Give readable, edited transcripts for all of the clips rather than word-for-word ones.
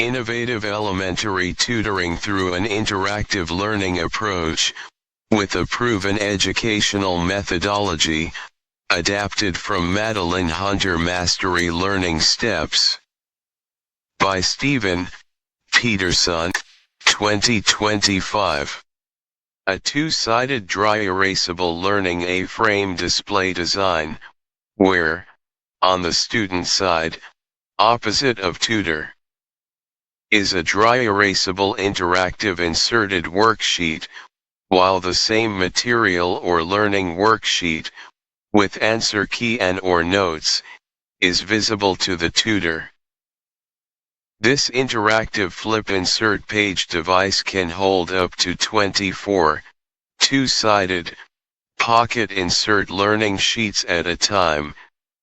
Innovative elementary tutoring through an interactive learning approach, with a proven educational methodology, adapted from Madeline Hunter Mastery Learning Steps. By Stephen Peterson, 2025. A two-sided dry erasable learning A-frame display design, where, on the student side, opposite of Tutor, is a dry erasable interactive inserted worksheet, while the same material or learning worksheet, with answer key and/or notes, is visible to the tutor. This interactive flip insert page device can hold up to 24, two-sided, pocket insert learning sheets at a time,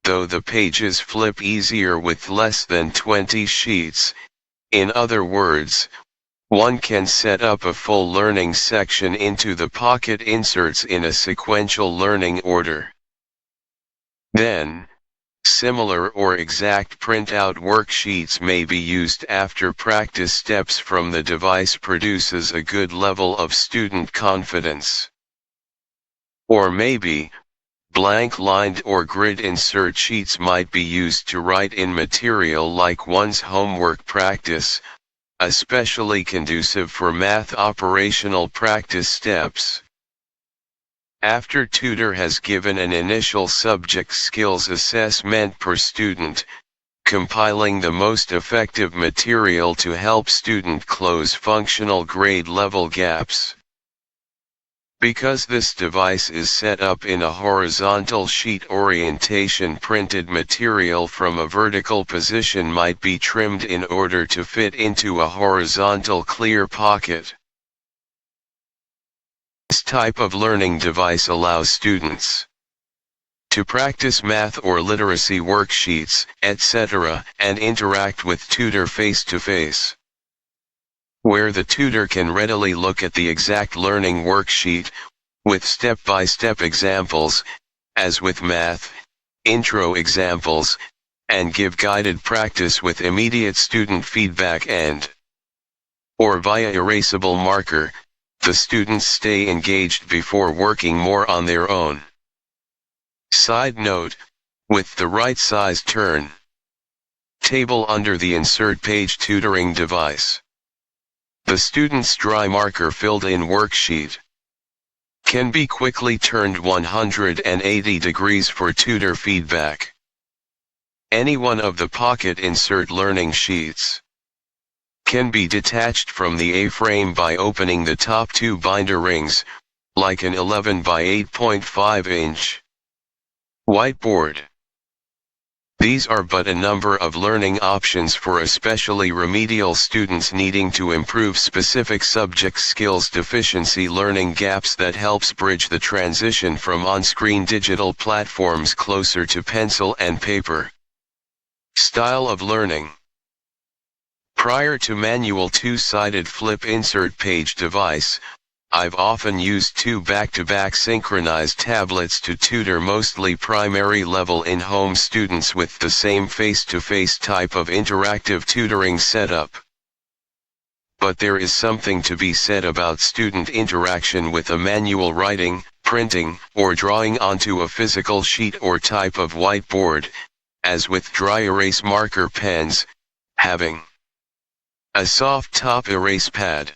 though the pages flip easier with less than 20 sheets. In other words, one can set up a full learning section into the pocket inserts in a sequential learning order. Then, similar or exact printout worksheets may be used after practice steps from the device produces a good level of student confidence. Or maybe, blank lined or grid insert sheets might be used to write in material like one's homework practice, especially conducive for math operational practice steps. After tutor has given an initial subject skills assessment per student, compiling the most effective material to help student close functional grade level gaps. Because this device is set up in a horizontal sheet orientation, printed material from a vertical position might be trimmed in order to fit into a horizontal clear pocket. This type of learning device allows students to practice math or literacy worksheets, etc., and interact with tutor face-to-face, where the tutor can readily look at the exact learning worksheet, with step-by-step examples, as with math, intro examples, and give guided practice with immediate student feedback or via erasable marker, the students stay engaged before working more on their own. Side note, with the right size turn table under the insert page tutoring device, the student's dry marker filled in worksheet can be quickly turned 180 degrees for tutor feedback. Any one of the pocket insert learning sheets can be detached from the A-frame by opening the top two binder rings, like an 11 by 8.5 inch whiteboard. These are but a number of learning options for especially remedial students needing to improve specific subject skills deficiency learning gaps that helps bridge the transition from on-screen digital platforms closer to pencil and paper style of learning. Prior to manual two-sided flip insert page device, I've often used two back-to-back synchronized tablets to tutor mostly primary level in-home students with the same face-to-face type of interactive tutoring setup. But there is something to be said about student interaction with a manual writing, printing, or drawing onto a physical sheet or type of whiteboard, as with dry erase marker pens, having a soft top erase pad.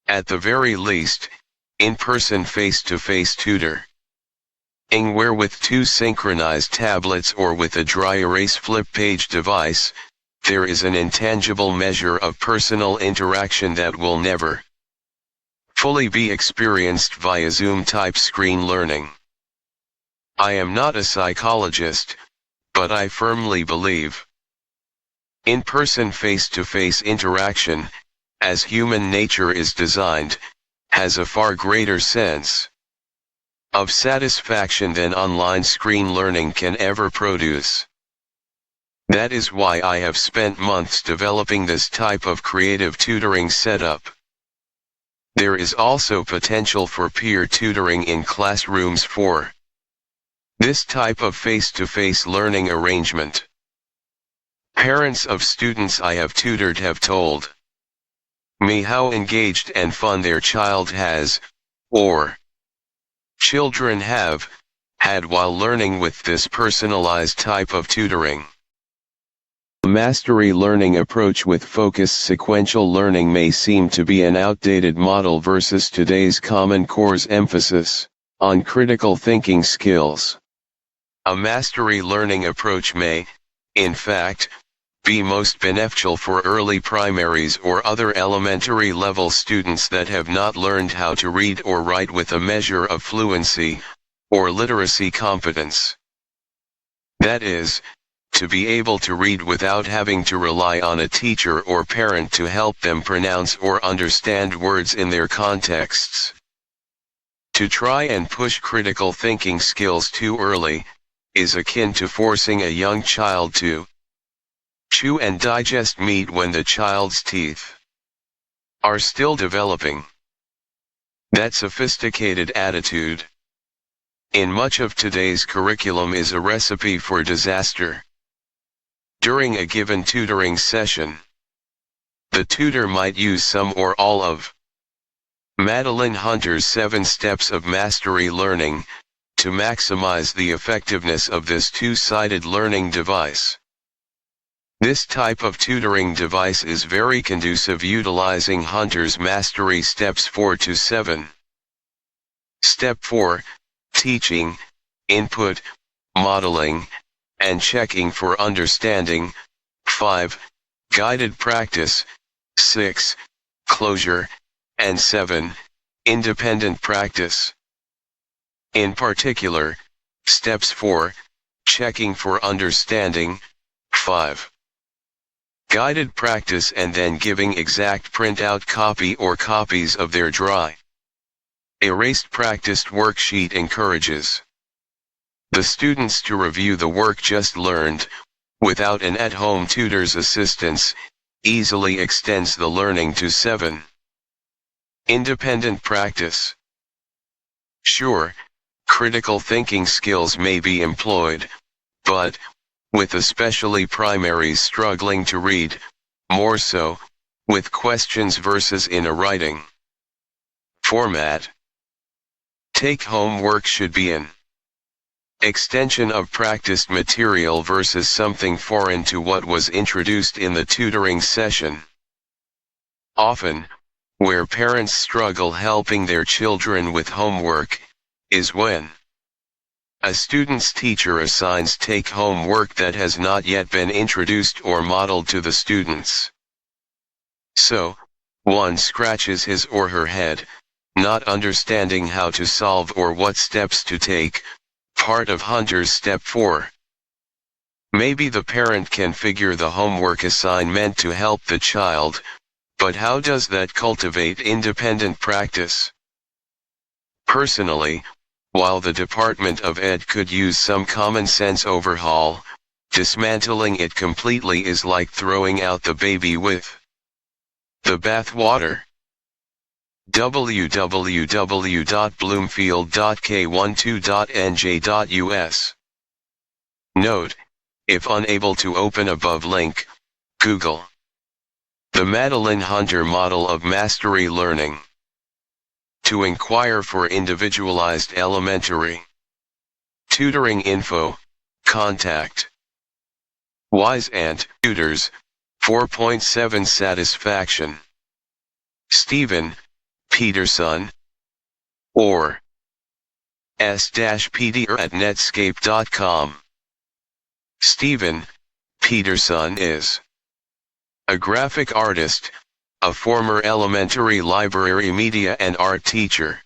At the very least, in-person face-to-face tutoring, where with two synchronized tablets or with a dry erase flip page device, there is an intangible measure of personal interaction that will never fully be experienced via Zoom-type screen learning. I am not a psychologist, but I firmly believe in-person face-to-face interaction, as human nature is designed, has a far greater sense of satisfaction than online screen learning can ever produce. That is why I have spent months developing this type of creative tutoring setup. There is also potential for peer tutoring in classrooms for this type of face-to-face learning arrangement. Parents of students I have tutored have told me how engaged and fun their child has, or children have, had while learning with this personalized type of tutoring. A mastery learning approach with focused sequential learning may seem to be an outdated model versus today's Common Core's emphasis on critical thinking skills. A mastery learning approach may, in fact, be most beneficial for early primaries or other elementary level students that have not learned how to read or write with a measure of fluency or literacy competence. That is, to be able to read without having to rely on a teacher or parent to help them pronounce or understand words in their contexts. To try and push critical thinking skills too early is akin to forcing a young child to chew and digest meat when the child's teeth are still developing. That sophisticated attitude in much of today's curriculum is a recipe for disaster. During a given tutoring session, the tutor might use some or all of Madeline Hunter's 7 Steps of Mastery Learning to maximize the effectiveness of this two-sided learning device. This type of tutoring device is very conducive utilizing Hunter's Mastery Steps 4 to 7. Step 4, Teaching, Input, Modeling, and Checking for Understanding. 5, Guided Practice. 6, Closure, and 7, Independent Practice. In particular, Steps 4, Checking for Understanding. 5, Guided practice and then giving exact printout copy or copies of their dry erased practiced worksheet encourages the students to review the work just learned, without an at-home tutor's assistance, easily extends the learning to 7. Independent practice. Sure, critical thinking skills may be employed, but, with especially primaries struggling to read, more so, with questions versus in a writing format. Take-home work should be an extension of practiced material versus something foreign to what was introduced in the tutoring session. Often, where parents struggle helping their children with homework, is when a student's teacher assigns take-home work that has not yet been introduced or modeled to the students. So, one scratches his or her head, not understanding how to solve or what steps to take, part of Hunter's Step 4. Maybe the parent can figure the homework assignment to help the child, but how does that cultivate independent practice? Personally, while the Department of Ed could use some common sense overhaul, dismantling it completely is like throwing out the baby with the bathwater. www.bloomfield.k12.nj.us. Note: if unable to open above link, Google the Madeline Hunter model of mastery learning. To inquire for individualized elementary tutoring info, contact Wise Ant Tutors, 4.7 Satisfaction. Stephen Peterson, or s-peter@netscape.com. Stephen Peterson is a graphic artist, a former elementary library media and art teacher.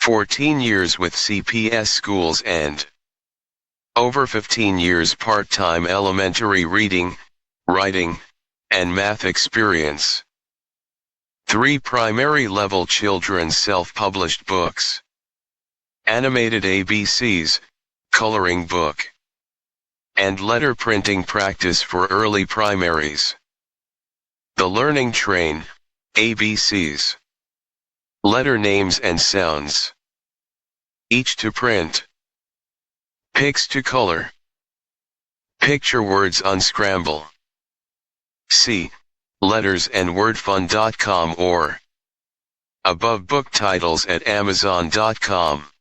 14 years with CPS schools and over 15 years part-time elementary reading, writing, and math experience. 3 primary level children's self-published books. Animated ABCs, coloring book, and letter printing practice for early primaries. The Learning Train, ABCs. Letter names and sounds. Each to print. Pics to color. Picture words unscramble. C. lettersandwordfun.com or above book titles at amazon.com.